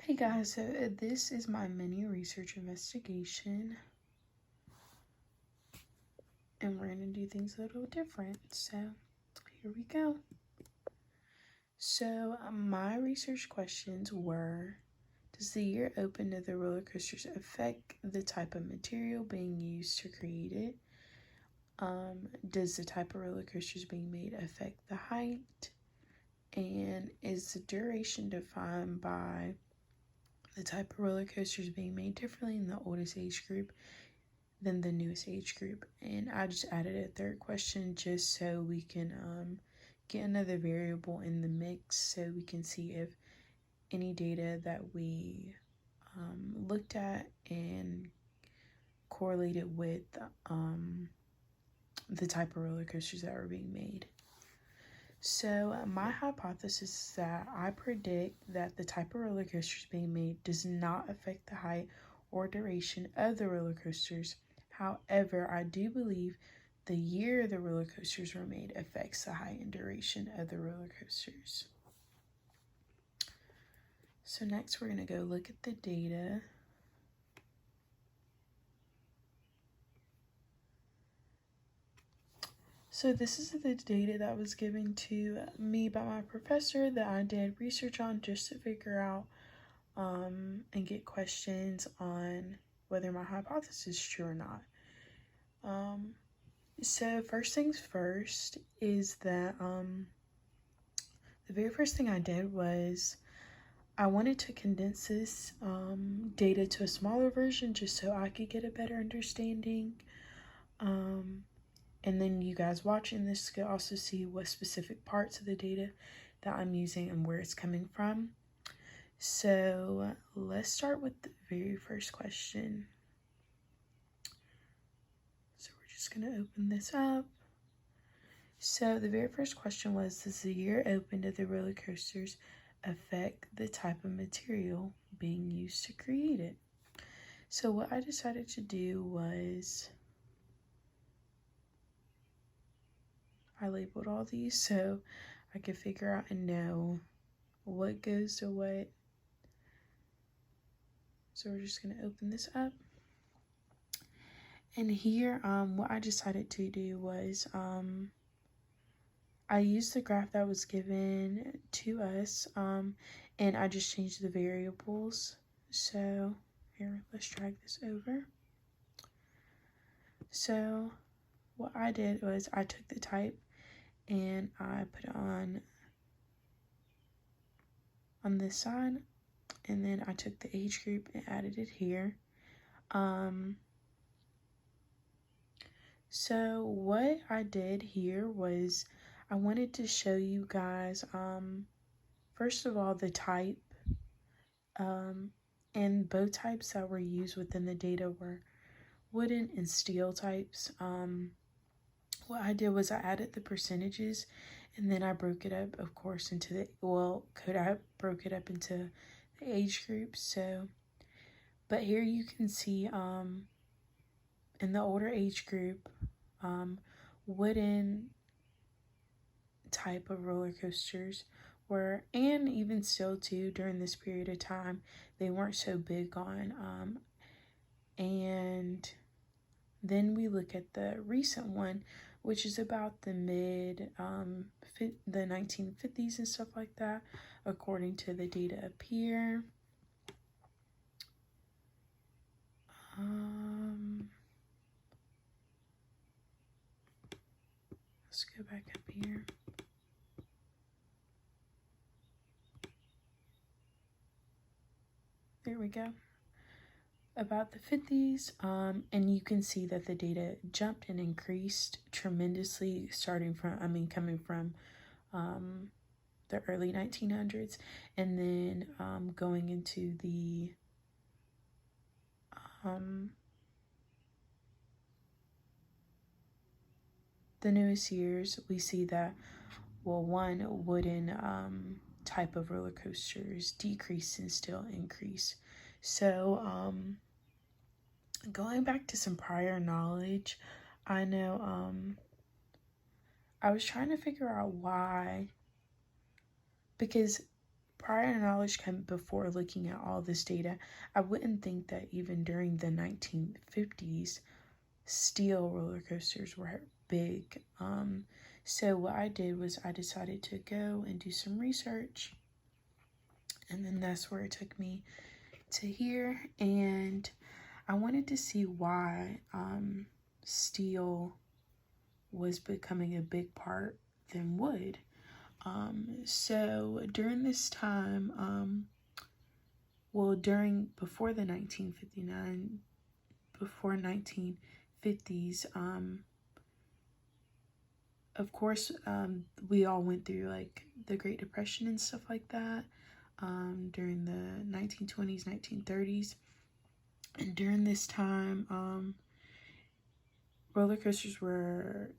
Hey guys, so this is my mini research investigation, and we're going to do things a little different, so here we go. So my research questions were, does the year open to the roller coasters affect the type of material being used to create it? Does the type of roller coasters being made affect the height? And is the duration defined by the type of roller coasters being made differently in the oldest age group than the newest age group? And I just added a third question just so we can get another variable in the mix so we can see if any data that we looked at and correlated with the type of roller coasters that were being made. So my hypothesis is that I predict that the type of roller coasters being made does not affect the height or duration of the roller coasters. However, I do believe the year the roller coasters were made affects the height and duration of the roller coasters. So next we're going to go look at the data. So this is the data that was given to me by my professor that I did research on just to figure out and get questions on whether my hypothesis is true or not. So first things first is that the very first thing I did was I wanted to condense this data to a smaller version just so I could get a better understanding. And then you guys watching this could also see what specific parts of the data that I'm using and where it's coming from. So let's start with the very first question. So we're just going to open this up. So the very first question was, does the year open to the roller coasters affect the type of material being used to create it? So what I decided to do was I labeled all these so I could figure out and know what goes to what. So we're just going to open this up. And here, what I decided to do was I used the graph that was given to us, and I just changed the variables. So here, let's drag this over. So what I did was I took the type and I put it on this side, and then I took the age group and added it here. So what I did here was I wanted to show you guys, first of all, the type, and both types that were used within the data were wooden and steel types. What I did was I added the percentages, and then I broke it up, of course, into the, I broke it up into the age groups. So, but here you can see, in the older age group, wooden type of roller coasters were, and even still too during this period of time, they weren't so big on. And then we look at the recent one, which is about the the 1950s and stuff like that, according to the data up here. Let's go back up here. There we go. About the 50s, and you can see that the data jumped and increased tremendously coming from the early 1900s, and then going into the newest years, we see that, well, one wooden type of roller coasters decreased and still increased. So going back to some prior knowledge, I know I was trying to figure out why, because prior knowledge came before looking at all this data. I wouldn't think that even during the 1950s, steel roller coasters were big. So what I did was I decided to go and do some research, and then that's where it took me to here. And I wanted to see why steel was becoming a big part than wood. So during this time, before the 1959, before 1950s, of course, we all went through like the Great Depression and stuff like that, during the 1920s, 1930s. And during this time, roller coasters were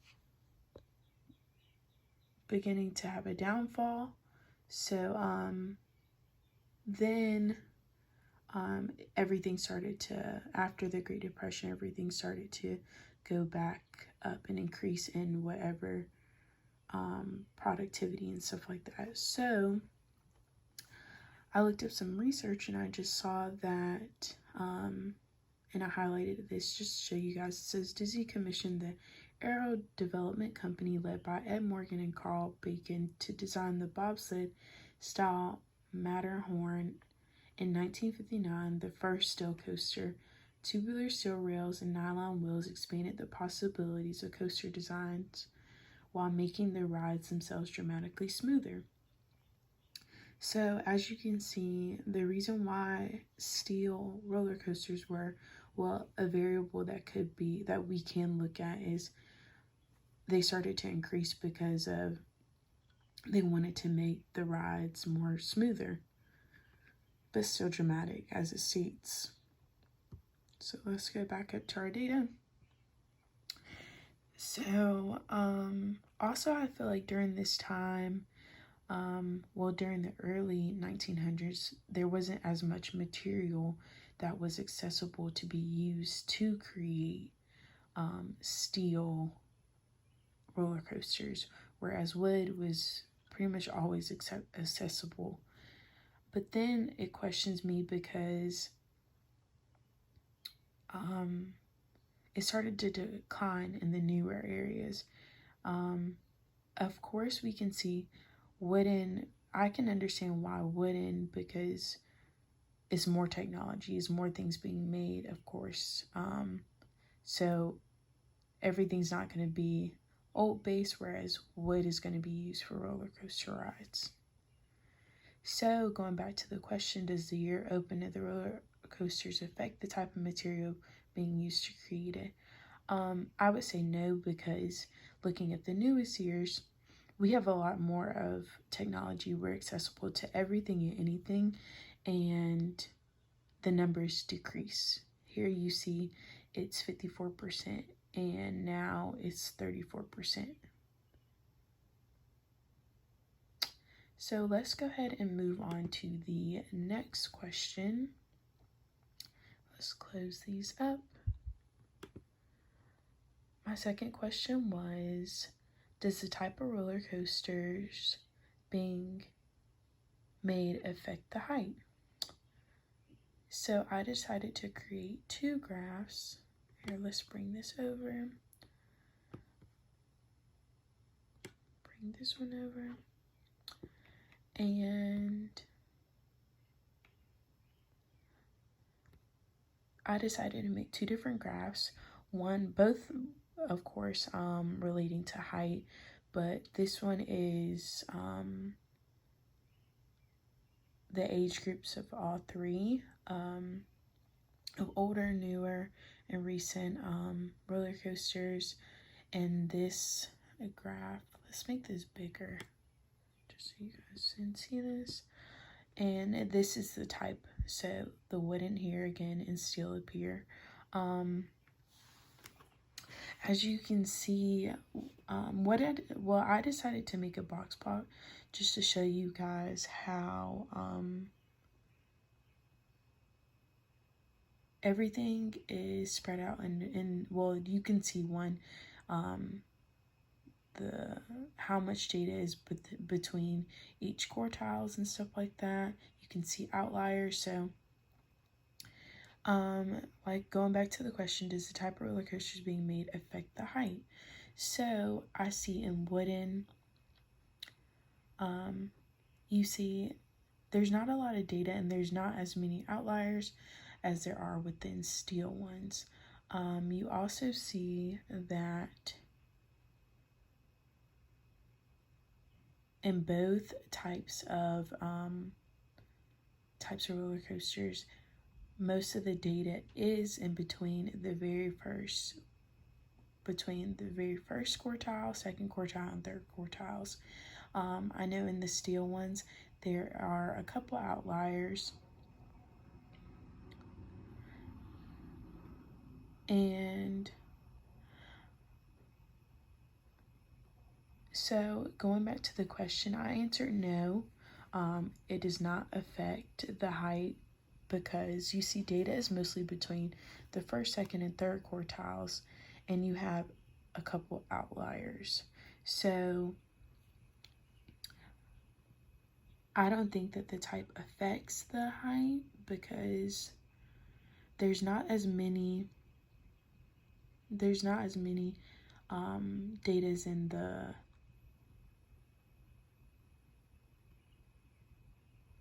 beginning to have a downfall. So then everything started to, after the Great Depression, everything started to go back up and increase in whatever productivity and stuff like that. So I looked up some research and I just saw that, and I highlighted this just to show you guys. It says Disney commissioned the Aero Development Company led by Ed Morgan and Carl Bacon to design the bobsled style Matterhorn in 1959, the first steel coaster. Tubular steel rails and nylon wheels expanded the possibilities of coaster designs while making the rides themselves dramatically smoother. So as you can see, the reason why steel roller coasters were, well, a variable that we can look at is they started to increase because of they wanted to make the rides more smoother, but still dramatic as it states. So let's go back up to our data. So also I feel like during this time, during the early 1900s, there wasn't as much material that was accessible to be used to create steel roller coasters, whereas wood was pretty much always accessible. But then it questions me because it started to decline in the newer areas. Of course, we can see wooden. I can understand why wooden, because it's more technology, it's more things being made, of course. So everything's not going to be old base, whereas wood is going to be used for roller coaster rides. So going back to the question, does the year open of the roller coasters affect the type of material being used to create it? I would say no, because looking at the newest years, we have a lot more of technology. We're accessible to everything and anything, and the numbers decrease. Here you see it's 54%, and now it's 34%. So let's go ahead and move on to the next question. Let's close these up. My second question was, does the type of roller coasters being made affect the height? So I decided to create two graphs. Here, let's bring this over. Bring this one over. And I decided to make two different graphs. Both of course relating to height, but this one is the age groups of all three, of older, newer, and recent roller coasters. And this graph, let's make this bigger just so you guys can see this. And this is the type, so the wooden here again and steel up here. As you can see, I decided to make a box plot just to show you guys how everything is spread out, and well, you can see one, how much data is between each quartiles and stuff like that. You can see outliers. So like going back to the question, does the type of roller coasters being made affect the height? So I see in wooden, you see there's not a lot of data and there's not as many outliers as there are within steel ones. You also see that in both types of roller coasters, most of the data is in between the very first quartile, second quartile, and third quartiles. I know in the steel ones there are a couple outliers, and so going back to the question, I answered no. It does not affect the height because you see data is mostly between the first, second, and third quartiles, and you have a couple outliers. So I don't think that the type affects the height because there's not as many datas in the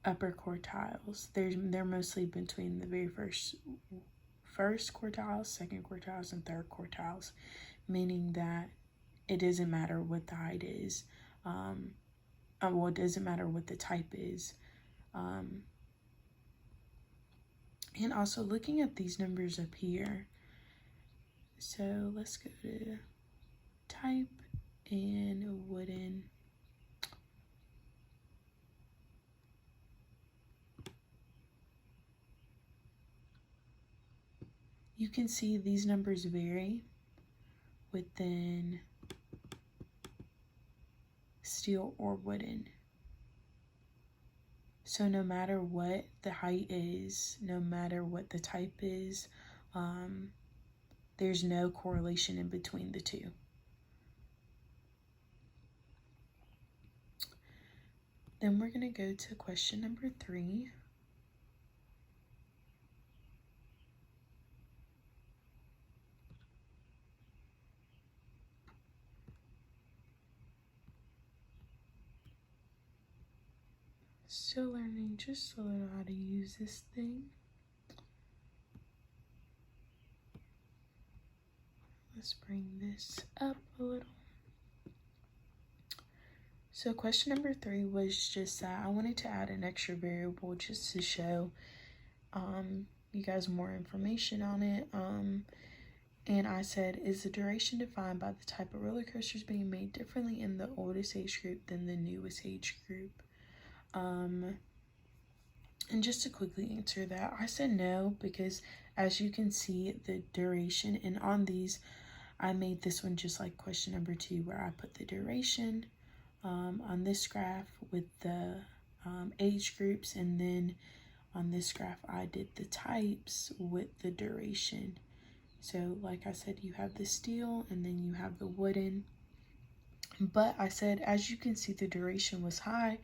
upper quartiles. They're mostly between the very first quartiles, second quartiles, and third quartiles, meaning that it doesn't matter what the height is. Well, it doesn't matter what the type is. And also looking at these numbers up here, so let's go to type and wooden. You can see these numbers vary within steel or wooden. So no matter what the height is, no matter what the type is, there's no correlation in between the two. Then we're going to go to question number 3. Still learning just a little how to use this thing. Let's bring this up a little. So question number 3 was just that I wanted to add an extra variable just to show you guys more information on it. And I said, is the duration defined by the type of roller coasters being made differently in the oldest age group than the newest age group? And just to quickly answer that, I said no, because as you can see, the duration, and on these, I made this one just like question number 2, where I put the duration on this graph with the age groups, and then on this graph, I did the types with the duration. So like I said, you have the steel and then you have the wooden. But I said, as you can see, the duration was high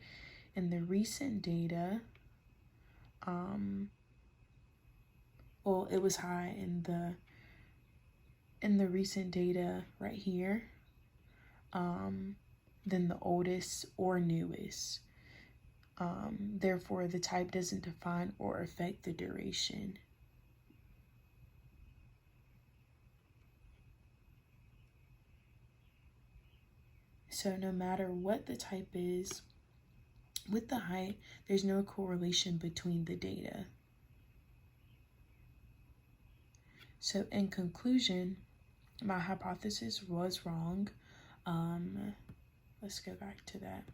in the recent data. Well, it was high in the recent data right here, than the oldest or newest. Therefore, the type doesn't define or affect the duration. So no matter what the type is, with the height, there's no correlation between the data. So in conclusion, my hypothesis was wrong. Let's go back to that.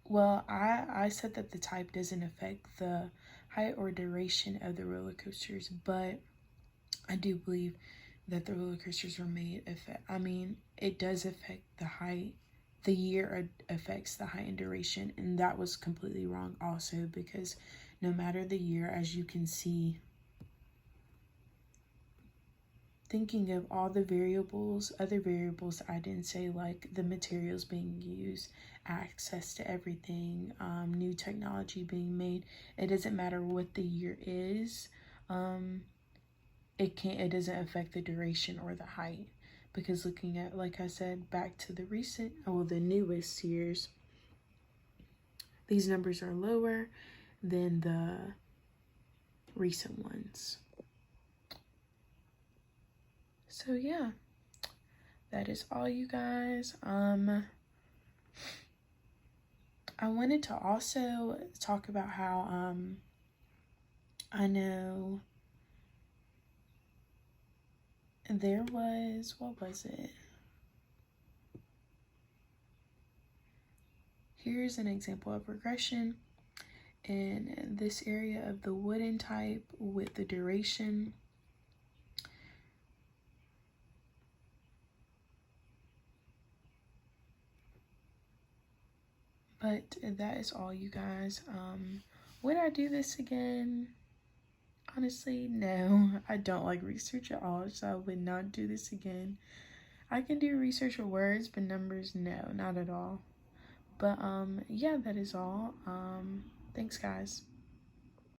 Well, I said that the type doesn't affect the height or duration of the roller coasters, but I do believe that the roller coasters were made it does affect the height. The year affects the height and duration, and that was completely wrong also, because no matter the year, as you can see, thinking of all the variables, other variables I didn't say, like the materials being used, access to everything, new technology being made. It doesn't matter what the year is. It doesn't affect the duration or the height, because looking at, like I said, back to the the newest years, these numbers are lower than the recent ones. So yeah, that is all, you guys. I wanted to also talk about how I know there was, what was it? Here's an example of regression in this area of the wooden type with the duration. But that is all, you guys. Would I do this again? Honestly, no. I don't like research at all, so I would not do this again. I can do research with words, but numbers, no, not at all. But yeah, that is all. Thanks, guys.